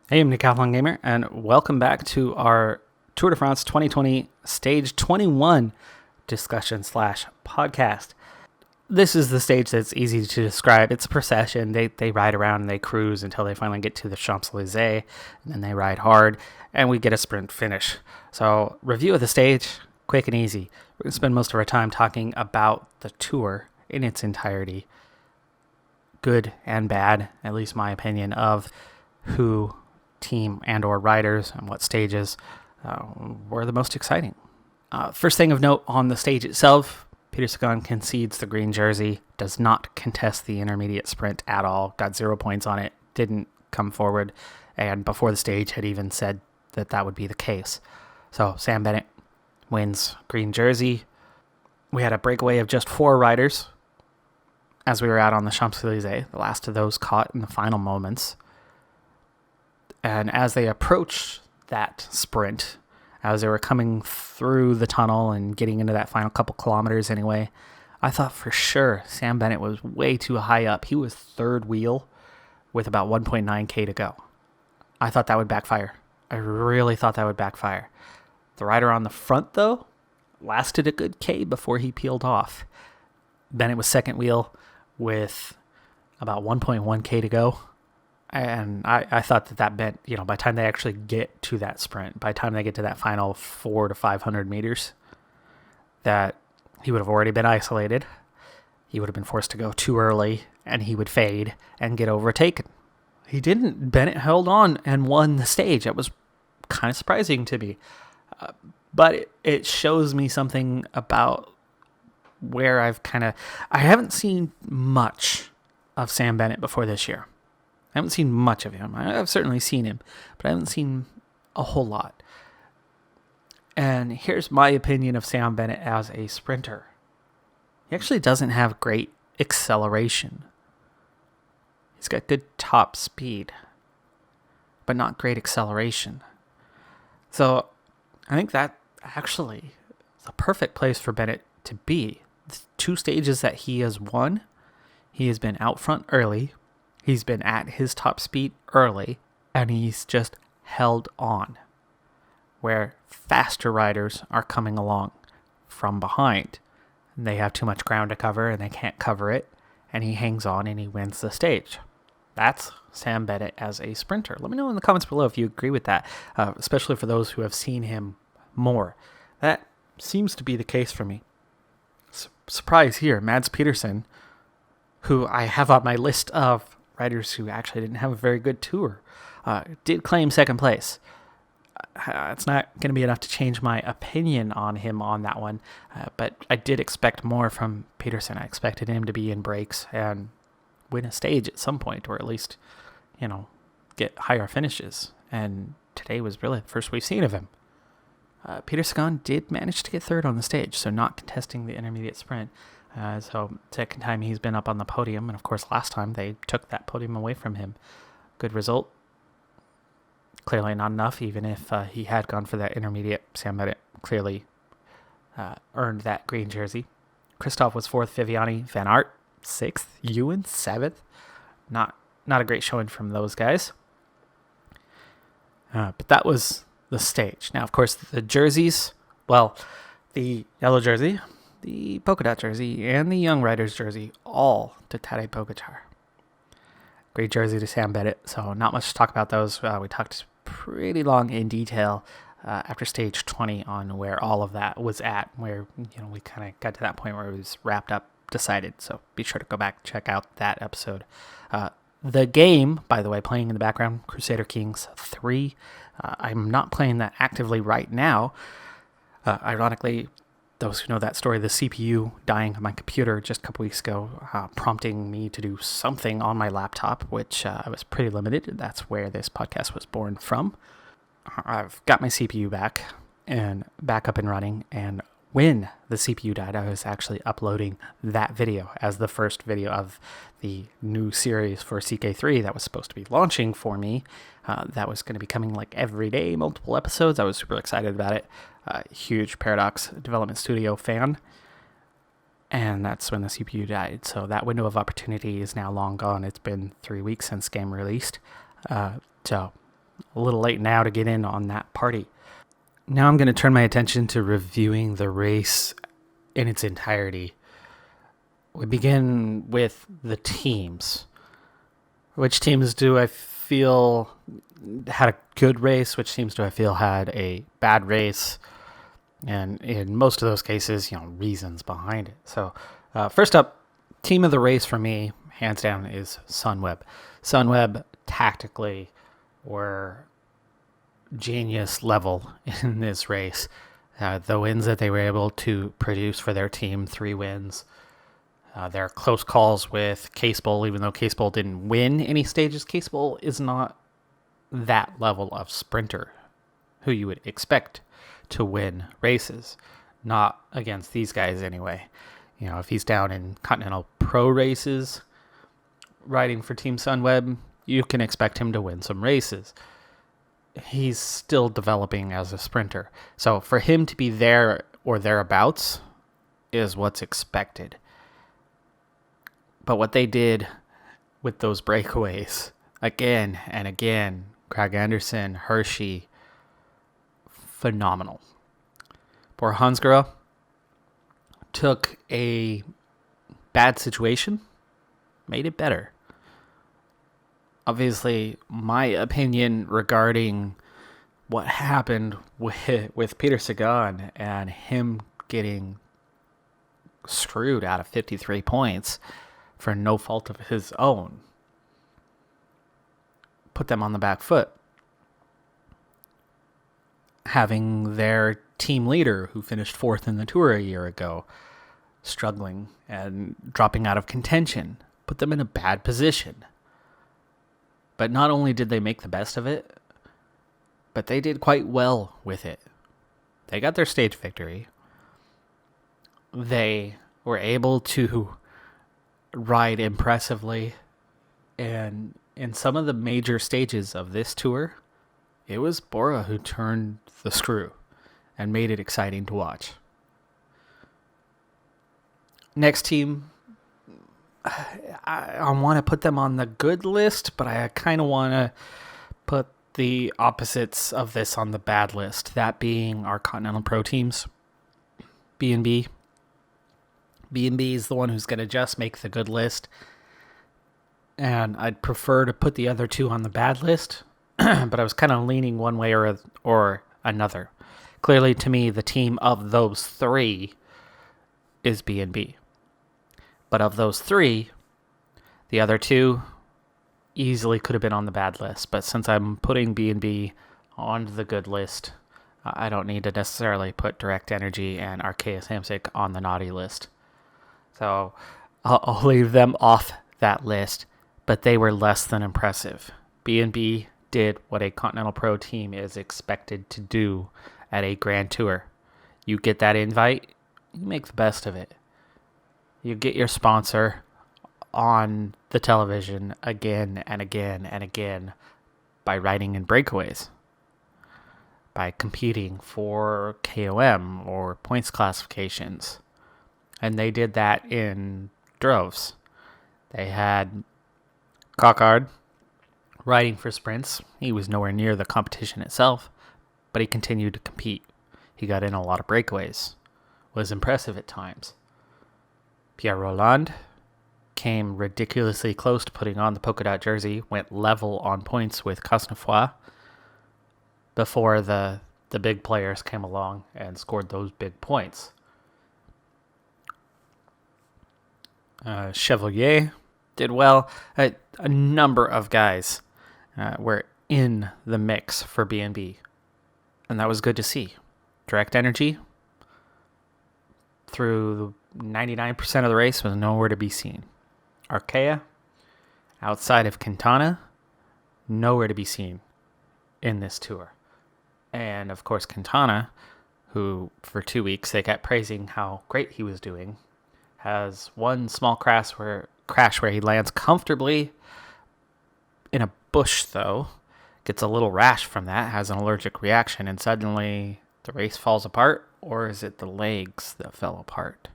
Hey, I'm Decathlon Gamer, and welcome back to our Tour de France 2020 Stage 21 discussion slash podcast. This is the stage that's easy to describe. It's a procession. They ride around and they cruise until they finally get to the Champs Elysess, and then they ride hard, and we get a sprint finish. So, review of the stage, quick and easy. We're going to spend most of our time talking about the tour in its entirety. Good and bad, at least my opinion, of who team and or riders and what stages were the most exciting. First thing of note on the stage itself, Peter Sagan concedes the green jersey, does not contest the intermediate sprint at all, got 0 points on it, didn't come forward, and before the stage had even said that that would be the case. So Sam Bennett wins green jersey. We had a breakaway of just 4 riders as we were out on the Champs Elysess, the last of those caught in the final moments. And as they approached that sprint, as they were coming through the tunnel and getting into that final couple kilometers anyway, I thought for sure Sam Bennett was way too high up. He was third wheel with about 1.9K to go. I thought that would backfire. I really thought that would backfire. The rider on the front, though, lasted a good K before he peeled off. Bennett was second wheel with about 1.1K to go. And I thought that meant, by the time they actually get to that sprint, by the time they get to that final 400 to 500 meters, that he would have already been isolated. He would have been forced to go too early, and he would fade and get overtaken. He didn't. Bennett held on and won the stage. That was kind of surprising to me. But it shows me something about where I haven't seen much of Sam Bennett before this year. I haven't seen much of him. I've certainly seen him, but I haven't seen a whole lot. And here's my opinion of Sam Bennett as a sprinter. He actually doesn't have great acceleration. He's got good top speed, but not great acceleration. So I think that actually is a perfect place for Bennett to be. The 2 stages that he has won, he has been out front early. He's been at his top speed early, and he's just held on, where faster riders are coming along from behind. And they have too much ground to cover, and they can't cover it, and he hangs on and he wins the stage. That's Sam Bennett as a sprinter. Let me know in the comments below if you agree with that, especially for those who have seen him more. That seems to be the case for me. Surprise here, Mads Pedersen, who I have on my list of riders who actually didn't have a very good tour, did claim second place. It's not going to be enough to change my opinion on him on that one, but I did expect more from Pedersen. I expected him to be in breaks and win a stage at some point, or at least, get higher finishes. And today was really the first we've seen of him. Peter Sagan did manage to get third on the stage, so not contesting the intermediate sprint. So second time he's been up on the podium, and of course last time they took that podium away from him. Good result. Clearly not enough, even if he had gone for that intermediate. Sam Bennett clearly earned that green jersey. Christoph was 4th, Viviani, Van Aert 6th, Ewan 7th. Not a great showing from those guys. But that was the stage. Now, of course, the jerseys, the yellow jersey, the polka dot jersey, and the young riders jersey, all to Tadej Pogačar. Great jersey to Sam Bennett, so not much to talk about those. We talked pretty long in detail after stage 20 on where all of that was at, where we kind of got to that point where it was wrapped up, decided. So be sure to go back, check out that episode. The game, by the way, playing in the background, Crusader Kings III. I'm not playing that actively right now. Ironically, those who know that story, the CPU dying on my computer just a couple weeks ago, prompting me to do something on my laptop, which I was pretty limited. That's where this podcast was born from. I've got my CPU back up and running, and when the CPU died, I was actually uploading that video as the first video of the new series for CK3 that was supposed to be launching for me. That was going to be coming like every day, multiple episodes. I was super excited about it. Huge Paradox Development Studio fan. And that's when the CPU died. So that window of opportunity is now long gone. It's been 3 weeks since game released. So a little late now to get in on that party. Now I'm going to turn my attention to reviewing the race in its entirety. We begin with the teams. Which teams do I feel had a good race? Which teams do I feel had a bad race? And in most of those cases, reasons behind it. So first up, team of the race for me, hands down, is Sunweb. Sunweb tactically were genius level in this race. The wins that they were able to produce for their team, 3 wins. Their close calls with Case Bowl, even though Case Bowl didn't win any stages. Case Bowl is not that level of sprinter who you would expect to win races. Not against these guys anyway. If he's down in Continental Pro races, riding for Team Sunweb, you can expect him to win some races. He's still developing as a sprinter. So for him to be there or thereabouts is what's expected. But what they did with those breakaways, again and again, Craig Anderson, Hershey, phenomenal. Poor Hansgrohe took a bad situation, made it better. Obviously, my opinion regarding what happened with Peter Sagan and him getting screwed out of 53 points for no fault of his own put them on the back foot. Having their team leader, who finished 4th in the Tour a year ago, struggling and dropping out of contention, put them in a bad position. But not only did they make the best of it, but they did quite well with it. They got their stage victory. They were able to ride impressively. And in some of the major stages of this tour, it was Bora who turned the screw and made it exciting to watch. Next team, I want to put them on the good list, but I kind of want to put the opposites of this on the bad list. That being our Continental Pro teams, B&B. B&B is the one who's going to just make the good list. And I'd prefer to put the other two on the bad list, but I was kind of leaning one way or another. Clearly, to me, the team of those 3 is B&B. But of those 3, the other 2 easily could have been on the bad list. But since I'm putting B&B on the good list, I don't need to necessarily put Direct Energy and Arceus Hamsik on the naughty list. So I'll leave them off that list, but they were less than impressive. B&B did what a Continental Pro team is expected to do at a Grand Tour. You get that invite, you make the best of it. You get your sponsor on the television again and again and again by riding in breakaways, by competing for KOM or points classifications. And they did that in droves. They had Cockard riding for sprints. He was nowhere near the competition itself, but he continued to compete. He got in a lot of breakaways, was impressive at times. Pierre Rolland came ridiculously close to putting on the polka dot jersey, went level on points with Cosnefroy before the big players came along and scored those big points. Chevalier did well. A number of guys were in the mix for B&B, and that was good to see. Direct Energy, through 99% of the race, was nowhere to be seen. Arkea, outside of Quintana, nowhere to be seen in this tour. And, of course, Quintana, who for 2 weeks they kept praising how great he was doing, has one small crash where he lands comfortably in a bush, though, gets a little rash from that, has an allergic reaction, and suddenly the race falls apart. Or is it the legs that fell apart?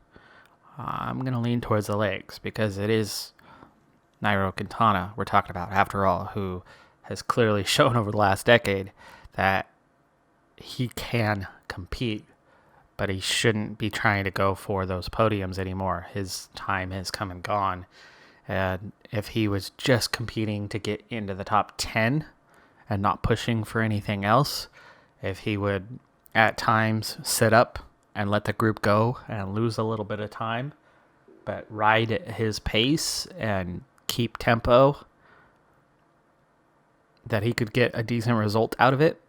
I'm going to lean towards the legs because it is Nairo Quintana we're talking about, after all, who has clearly shown over the last decade that he can compete, but he shouldn't be trying to go for those podiums anymore. His time has come and gone. And if he was just competing to get into the top 10 and not pushing for anything else, if he would at times sit up and let the group go and lose a little bit of time, but ride at his pace and keep tempo, that he could get a decent result out of it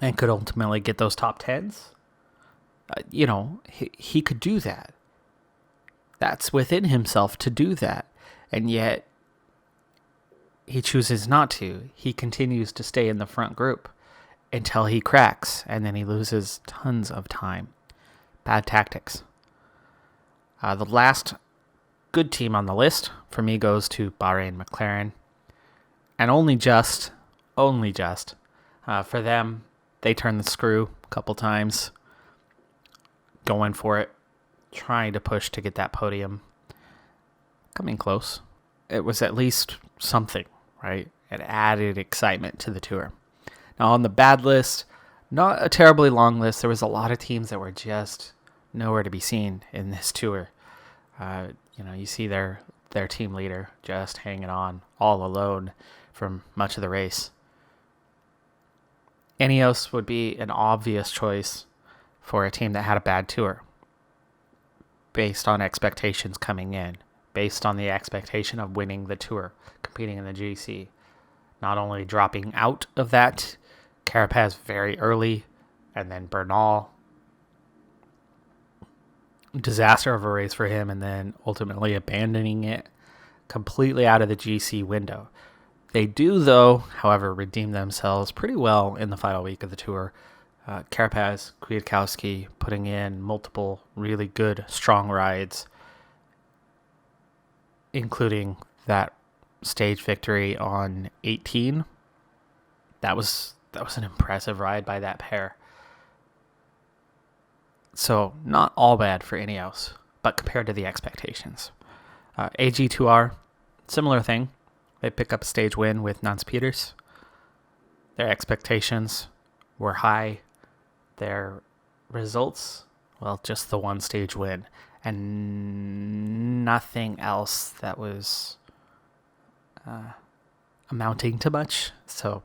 and could ultimately get those top 10s. He could do that. That's within himself to do that. And yet he chooses not to. He continues to stay in the front group until he cracks, and then he loses tons of time. Bad tactics. The last good team on the list for me goes to Bahrain McLaren. And only just for them, they turned the screw a couple times, going for it, trying to push to get that podium. Coming close. It was at least something, right? It added excitement to the tour. Now on the bad list, not a terribly long list. There was a lot of teams that were just nowhere to be seen in this tour. You see their team leader just hanging on all alone from much of the race. Ineos would be an obvious choice for a team that had a bad tour, based on expectations coming in, based on the expectation of winning the tour, competing in the GC. Not only dropping out of that, Carapaz very early, and then Bernal. Disaster of a race for him, and then ultimately abandoning it completely out of the GC window. They do, though, however, redeem themselves pretty well in the final week of the tour. Carapaz, Kwiatkowski putting in multiple really good, strong rides, including that stage victory on 18. That was an impressive ride by that pair. So not all bad for Ineos, but compared to the expectations. AG2R, similar thing. They pick up a stage win with Nance Peters. Their expectations were high. Their results, well, just the one stage win. And nothing else that was amounting to much. So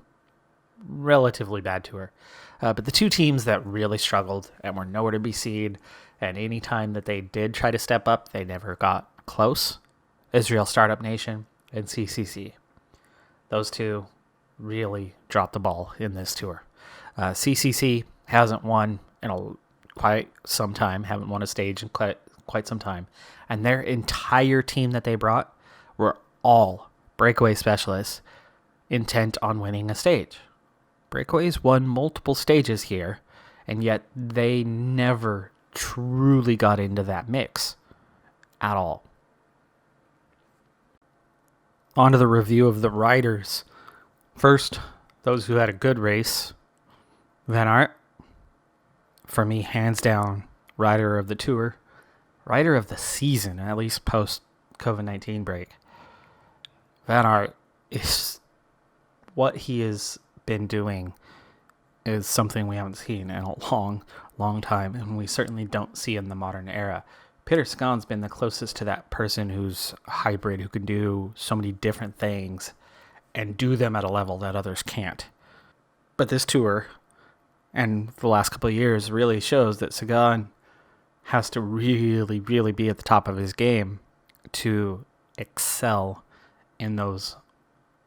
relatively bad tour. But the two teams that really struggled and were nowhere to be seen, and any time that they did try to step up, they never got close, Israel Startup Nation and CCC. Those two really dropped the ball in this tour. CCC hasn't won in quite some time, haven't won a stage in quite some time. And their entire team that they brought were all breakaway specialists intent on winning a stage. Breakaways won multiple stages here, and yet they never truly got into that mix at all. On to the review of the riders. First, those who had a good race. Van Aert, for me, hands down, rider of the tour. Rider of the season, at least post-COVID-19 break. Van Aert is what he has been doing is something we haven't seen in a long time, and we certainly don't see in the modern era. Peter Sagan's been the closest to that person who's a hybrid, who can do so many different things and do them at a level that others can't. But this tour and the last couple of years really shows that Sagan has to really, really be at the top of his game to excel in those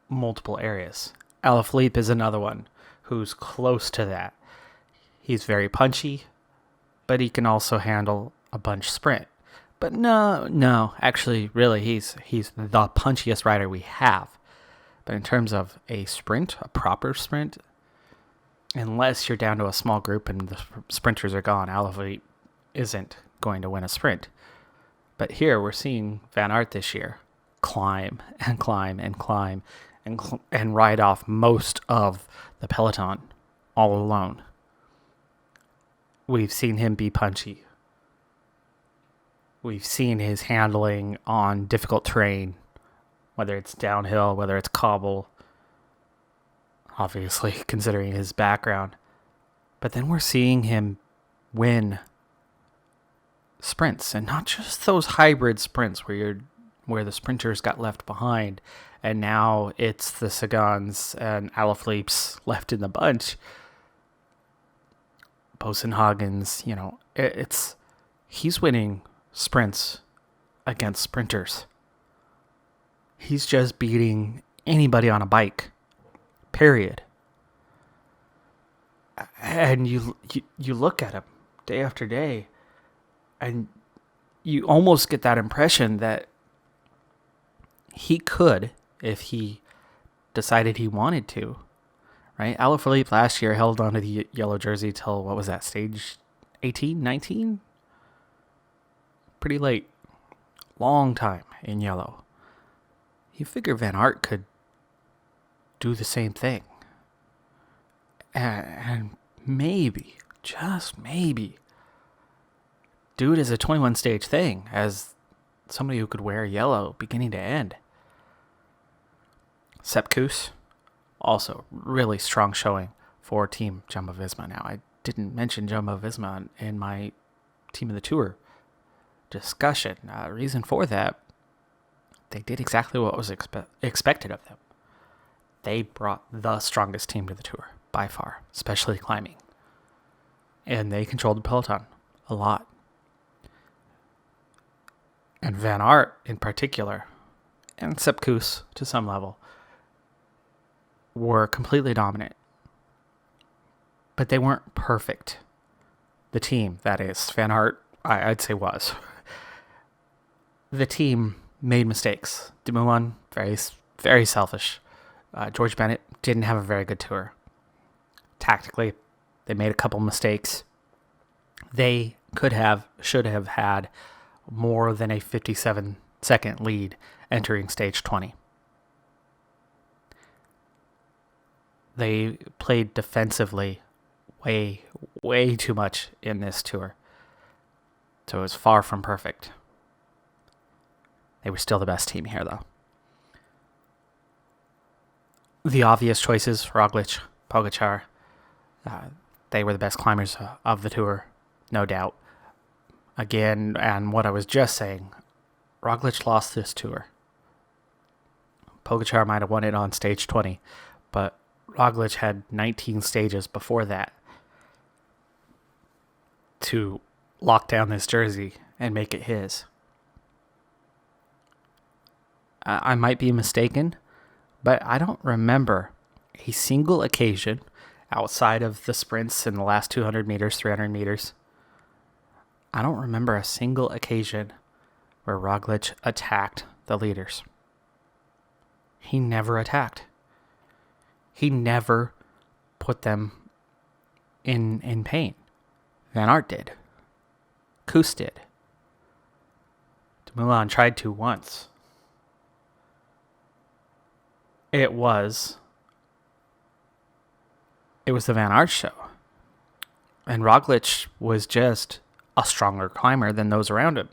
multiple areas. Alaphilippe is another one who's close to that. He's very punchy, but he can also handle a bunch sprint. But no, actually, really, he's the punchiest rider we have. But in terms of a sprint, a proper sprint, unless you're down to a small group and the sprinters are gone, Alaphilippe isn't going to win a sprint. But here we're seeing Van Aert this year climb and climb and climb and ride off most of the peloton all alone. We've seen him be punchy. We've seen his handling on difficult terrain whether it's downhill, whether it's cobble, obviously considering his background. But then we're seeing him win sprints, and not just those hybrid sprints where the sprinters got left behind, and now it's the Sagans and Alaphilippe's left in the bunch. Bosenhagen's, he's winning sprints against sprinters. He's just beating anybody on a bike, period. And you look at him day after day, and you almost get that impression that he could, if he decided he wanted to, right? Alaphilippe last year held onto the yellow jersey till, what was that, stage 18, 19? Pretty late. Long time in yellow. You figure Van Aert could do the same thing. And maybe, just maybe, do it as a 21 stage thing, as somebody who could wear yellow beginning to end. Sepp Kuss, also really strong showing for Team Jumbo-Visma. Now, I didn't mention Jumbo-Visma in my Team of the Tour discussion. Reason for that, they did exactly what was expected of them. They brought the strongest team to the Tour, by far, especially climbing. And they controlled the peloton a lot. And Van Aert in particular, and Sepp Kuss to some level, were completely dominant. But they weren't perfect. The team, that is. Van Aert, I'd say, was. The team made mistakes. Dumoulin, very, very selfish. George Bennett didn't have a very good tour. Tactically, they made a couple mistakes. They should have had more than a 57-second lead entering stage 20. They played defensively way, way too much in this tour. So it was far from perfect. They were still the best team here, though. The obvious choices, Roglic, Pogačar, they were the best climbers of the tour, no doubt. Again, and what I was just saying, Roglic lost this tour. Pogačar might have won it on stage 20, but Roglic had 19 stages before that to lock down this jersey and make it his. I might be mistaken, but I don't remember a single occasion outside of the sprints in the last 200 meters, 300 meters. I don't remember a single occasion where Roglic attacked the leaders. He never attacked. He never put them in pain. Van Aert did. Kuss did. Dumoulin tried to once. It was the Van Aert show. And Roglic was just a stronger climber than those around him.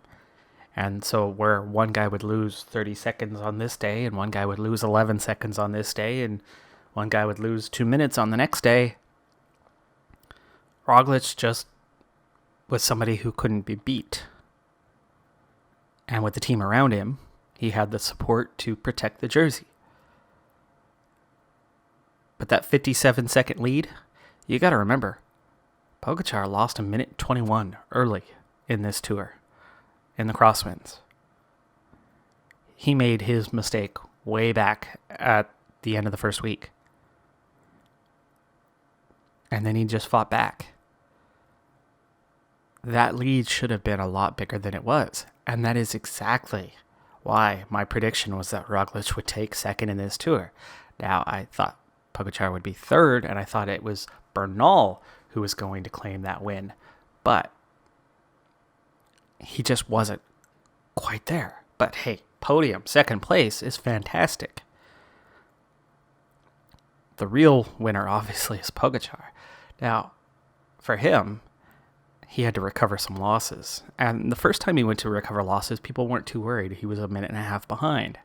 And so where one guy would lose 30 seconds on this day, and one guy would lose 11 seconds on this day, and one guy would lose 2 minutes on the next day, Roglic just was somebody who couldn't be beat. And with the team around him, he had the support to protect the jersey. But that 57-second lead, you got to remember, Pogačar lost a minute 21 early in this tour, in the crosswinds. He made his mistake way back at the end of the first week. And then he just fought back. That lead should have been a lot bigger than it was. And that is exactly why my prediction was that Roglic would take second in this tour. Now, I thought Pogačar would be third, and I thought it was Bernal who was going to claim that win. But he just wasn't quite there. But hey, podium, second place is fantastic. The real winner, obviously, is Pogačar. Now, for him, he had to recover some losses. And the first time he went to recover losses, people weren't too worried. He was a minute and a half behind.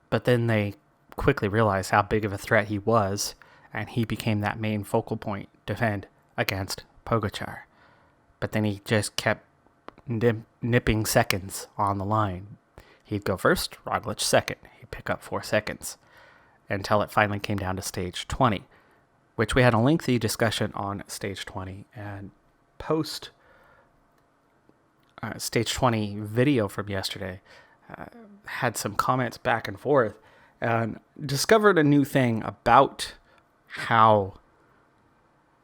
But then they quickly realized how big of a threat he was, and he became that main focal point defend against Pogačar. But then he just kept nipping seconds on the line. He'd go first, Roglic second. He'd pick up 4 seconds until it finally came down to stage 20, which we had a lengthy discussion on stage 20, and post stage 20 video from yesterday, had some comments back and forth, and discovered a new thing about how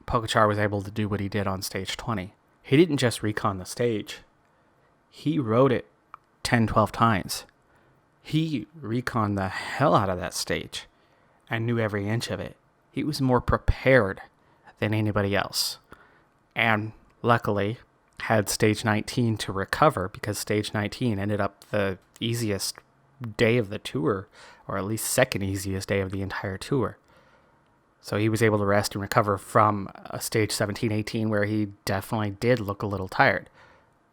Pogačar was able to do what he did on stage 20. He didn't just recon the stage. He rode it 10, 12 times. He reconned the hell out of that stage and knew every inch of it. He was more prepared than anybody else. And luckily had stage 19 to recover, because stage 19 ended up the easiest day of the tour, or at least second easiest day of the entire tour. So he was able to rest and recover from a stage 17-18 where he definitely did look a little tired.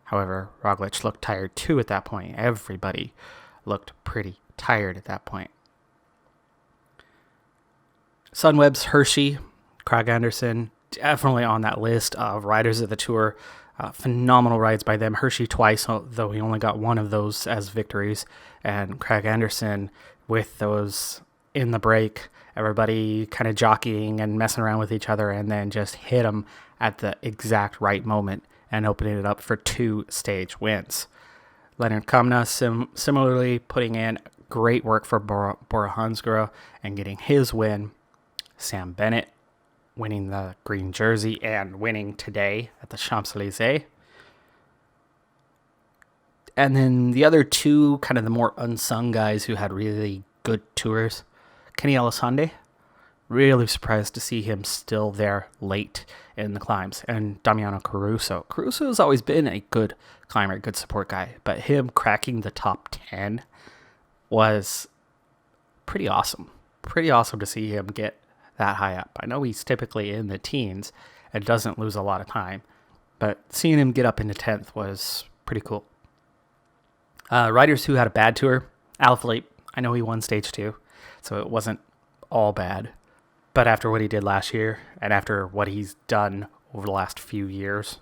However, Roglic looked tired too at that point. Everybody looked pretty tired at that point. Sunweb's Hershey, Krag Andersen, definitely on that list of riders of the tour. Phenomenal rides by them. Hershey twice, though he only got one of those as victories. And Krag Andersen with those in the break, everybody kind of jockeying and messing around with each other, and then just hit him at the exact right moment and opening it up for 2 stage wins. Leonard Kamna similarly putting in great work for Bora Hansgrohe and getting his win. Sam Bennett winning the green jersey and winning today at the Champs Elysess. And then the other 2, kind of the more unsung guys who had really good tours. Kenny Alessandri, really surprised to see him still there late in the climbs. And Damiano Caruso. Caruso has always been a good climber, good support guy, but him cracking the top 10 was pretty awesome. Pretty awesome to see him get that high up. I know he's typically in the teens and doesn't lose a lot of time, but seeing him get up into 10th was pretty cool. Riders who had a bad tour, Alaphilippe, I know he won stage 2, so it wasn't all bad. But after what he did last year, and after what he's done over the last few years,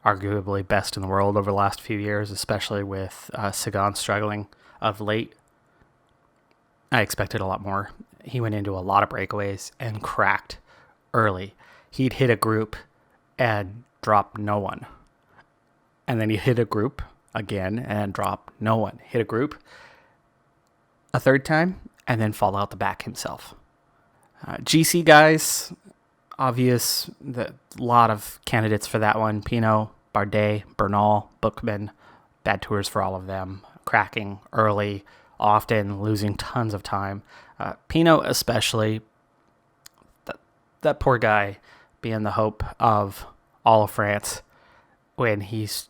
arguably best in the world over the last few years, especially with Sagan struggling of late, I expected a lot more. He went into a lot of breakaways and cracked early. He'd hit a group and drop no one. And then he'd hit a group again and drop no one. Hit a group a third time and then fall out the back himself. GC guys, obvious, a lot of candidates for that one. Pinot, Bardet, Bernal, Bookman, bad tours for all of them. Cracking early, often losing tons of time. Pinot especially, that poor guy being the hope of all of France when he's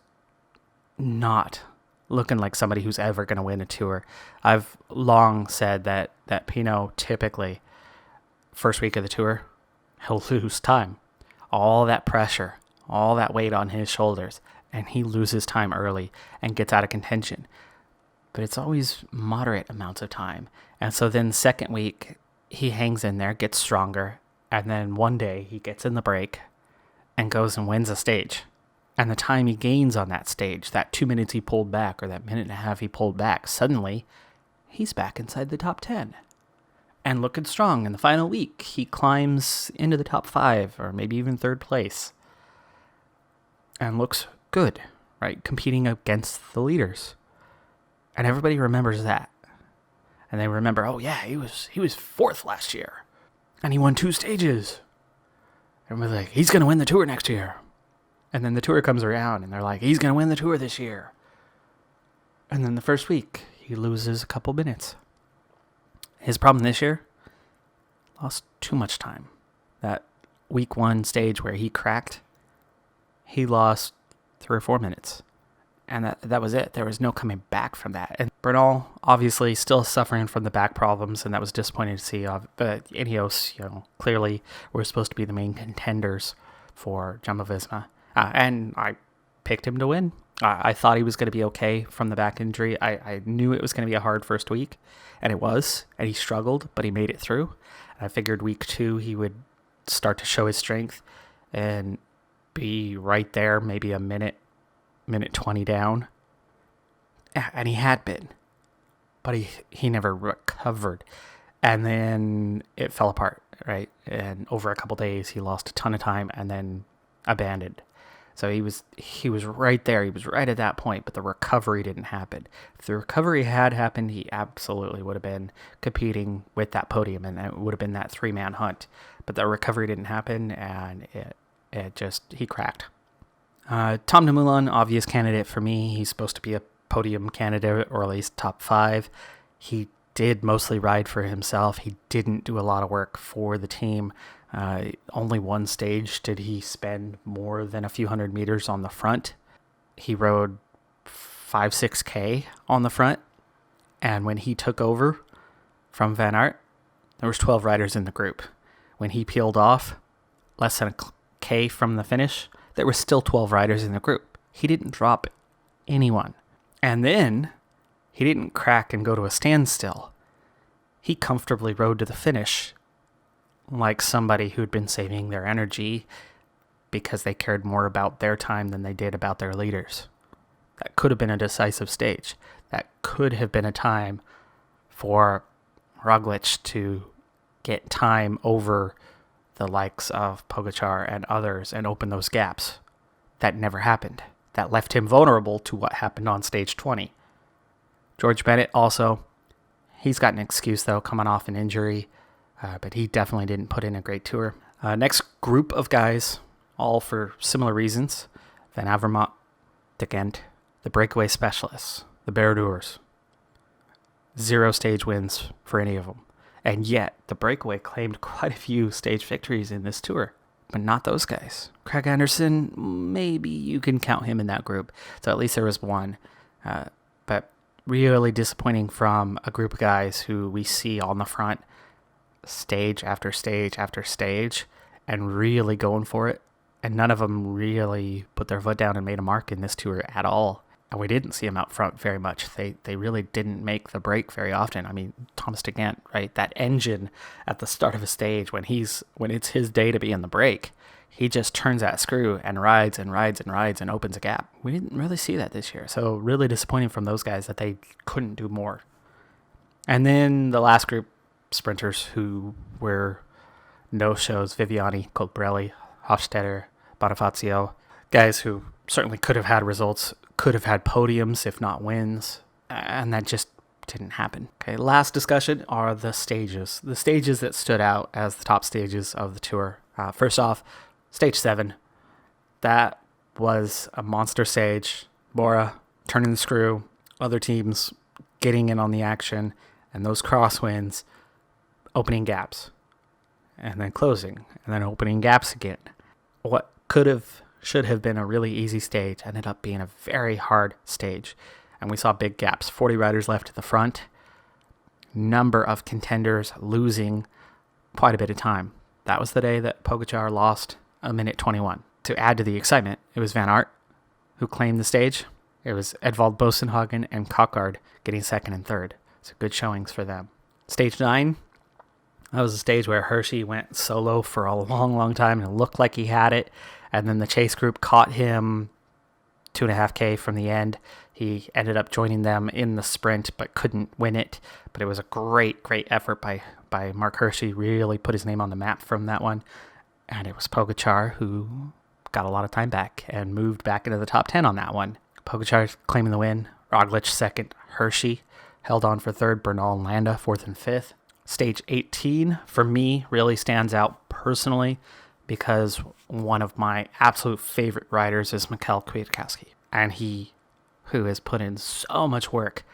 not looking like somebody who's ever going to win a tour. I've long said that Pinot typically, first week of the tour, he'll lose time. All that pressure, all that weight on his shoulders, and he loses time early and gets out of contention. But it's always moderate amounts of time. And so then second week, he hangs in there, gets stronger, and then one day he gets in the break and goes and wins a stage. And the time he gains on that stage, that 2 minutes he pulled back, or that minute and a half he pulled back, suddenly he's back inside the top 10. And looking strong in the final week, he climbs into the top 5, or maybe even third place. And looks good, right? Competing against the leaders. And everybody remembers that. And they remember, oh yeah, he was 4th last year. And he won 2 stages. And we're like, he's going to win the tour next year. And then the tour comes around and they're like, he's going to win the tour this year. And then the first week, he loses a couple minutes. His problem this year, lost too much time. That week 1 stage where he cracked, he lost 3 or 4 minutes. And that was it. There was no coming back from that. And Bernal, obviously, still suffering from the back problems, and that was disappointing to see. But Ineos, clearly were supposed to be the main contenders for Jumbo-Visma. And I picked him to win. I thought he was going to be okay from the back injury. I knew it was going to be a hard first week, and it was, and he struggled, but he made it through. I figured week 2 he would start to show his strength and be right there, maybe a minute 20 down. And he had been, but he never recovered. And then it fell apart, right? And over a couple days, he lost a ton of time and then abandoned. So he was right there. He was right at that point, but the recovery didn't happen. If the recovery had happened, he absolutely would have been competing with that podium, and it would have been that 3-man hunt. But the recovery didn't happen, and he cracked. Tom Dumoulin, obvious candidate for me. He's supposed to be a podium candidate, or at least top 5. He did mostly ride for himself. He didn't do a lot of work for the team. Only one stage did he spend more than a few hundred meters on the front. He rode 5-6K on the front, and when he took over from Van Aert, there was 12 riders in the group. When he peeled off, less than a K from the finish, there were still 12 riders in the group. He didn't drop anyone. And then he didn't crack and go to a standstill. He comfortably rode to the finish like somebody who'd been saving their energy because they cared more about their time than they did about their leaders. That could have been a decisive stage. That could have been a time for Roglic to get time over the likes of Pogačar and others and open those gaps. That never happened. That left him vulnerable to what happened on stage 20. George Bennett also, he's got an excuse though, coming off an injury, but he definitely didn't put in a great tour. Next group of guys, all for similar reasons: Van Avermaet, De Gent, the breakaway specialists, the Berdours. 0 stage wins for any of them. And yet, the breakaway claimed quite a few stage victories in this tour, but not those guys. Craig Anderson, maybe you can count him in that group. So at least there was one. But really disappointing from a group of guys who we see on the front, stage after stage after stage, and really going for it. And none of them really put their foot down and made a mark in this tour at all. And we didn't see them out front very much. They really didn't make the break very often. I mean, Thomas De Gent, right? That engine at the start of a stage when it's his day to be in the break, he just turns that screw and rides and rides and rides and opens a gap. We didn't really see that this year. So really disappointing from those guys that they couldn't do more. And then the last group, sprinters who were no-shows: Viviani, Colbrelli, Hofstetter, Bonifacio. Guys who certainly could have had results, could have had podiums, if not wins, and that just didn't happen. Okay, last discussion are the stages. The stages that stood out as the top stages of the tour. First off, stage 7. That was a monster stage. Bora turning the screw, other teams getting in on the action, and those crosswinds opening gaps, and then closing, and then opening gaps again. What should have been a really easy stage ended up being a very hard stage, and we saw big gaps. 40 riders left at the front, number of contenders losing quite a bit of time. That was the day that Pogačar lost a minute 21. To add to the excitement, it was Van Aert who claimed the stage. It was Edvald Boasson and Cockard getting second and third. So good showings for them. Stage 9, that was a stage where Hershey went solo for a long, long time and it looked like he had it. And then the chase group caught him 2.5K from the end. He ended up joining them in the sprint, but couldn't win it. But it was a great, great effort by Mark Hershey. Really put his name on the map from that one. And it was Pogačar who got a lot of time back and moved back into the top 10 on that one. Pogačar claiming the win. Roglic second. Hershey held on for third. Bernal and Landa fourth and fifth. Stage 18, for me, really stands out personally because one of my absolute favorite riders is Mikel Kwiatkowski. And he, who has put in so much work,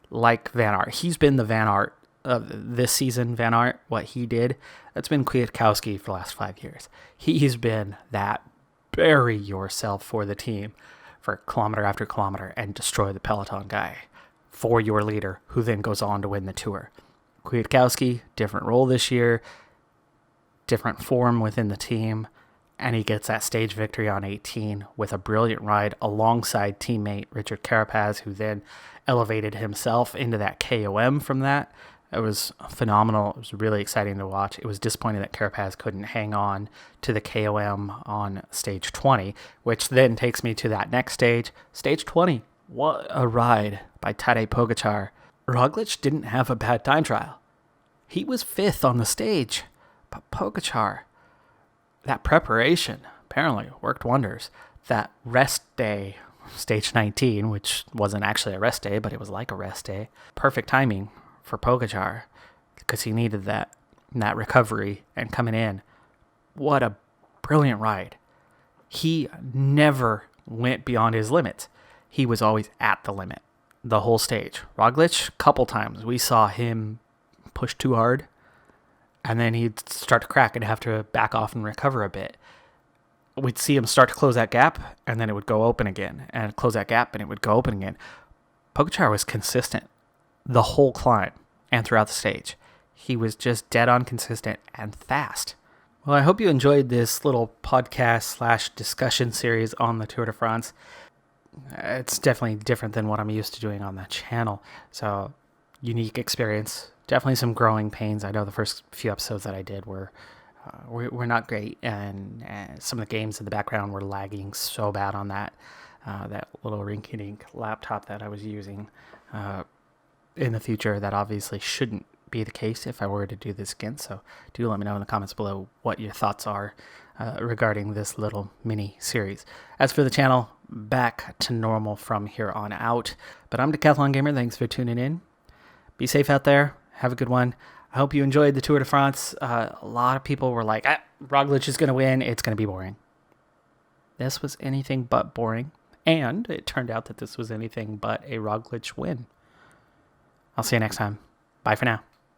like Van Aert. He's been the Van Aert of this season. Van Aert, what he did, that's been Kwiatkowski for the last 5 years. He's been that bury yourself for the team for kilometer after kilometer and destroy the peloton guy for your leader, who then goes on to win the tour. Kwiatkowski, different role this year, different form within the team, and he gets that stage victory on 18 with a brilliant ride alongside teammate Richard Carapaz, who then elevated himself into that KOM from that. It was phenomenal. It was really exciting to watch. It was disappointing that Carapaz couldn't hang on to the KOM on stage 20, which then takes me to that next stage, stage 20. What a ride by Tadej Pogačar. Roglic didn't have a bad time trial. He was 5th on the stage, but Pogačar, that preparation apparently worked wonders. That rest day, stage 19, which wasn't actually a rest day, but it was like a rest day. Perfect timing for Pogačar because he needed that recovery and coming in. What a brilliant ride. He never went beyond his limits. He was always at the limit the whole stage. Roglic, a couple times we saw him push too hard and then he'd start to crack and have to back off and recover a bit. We'd see him start to close that gap and then it would go open again, and close that gap and it would go open again. Pogačar was consistent the whole climb and throughout the stage. He was just dead on consistent and fast. Well, I hope you enjoyed this little podcast / discussion series on the Tour de France. It's definitely different than what I'm used to doing on the channel. So, unique experience. Definitely some growing pains. I know the first few episodes that I did were not great, and some of the games in the background were lagging so bad on that little rinky-dink laptop that I was using. In the future, that obviously shouldn't be the case if I were to do this again. So do let me know in the comments below what your thoughts are regarding this little mini series. As for the channel, back to normal from here on out. But I'm Decathlon Gamer. Thanks for tuning in. Be safe out there. Have a good one. I hope you enjoyed the Tour de France. A lot of people were like, Roglic is going to win. It's going to be boring. This was anything but boring. And it turned out that this was anything but a Roglic win. I'll see you next time. Bye for now.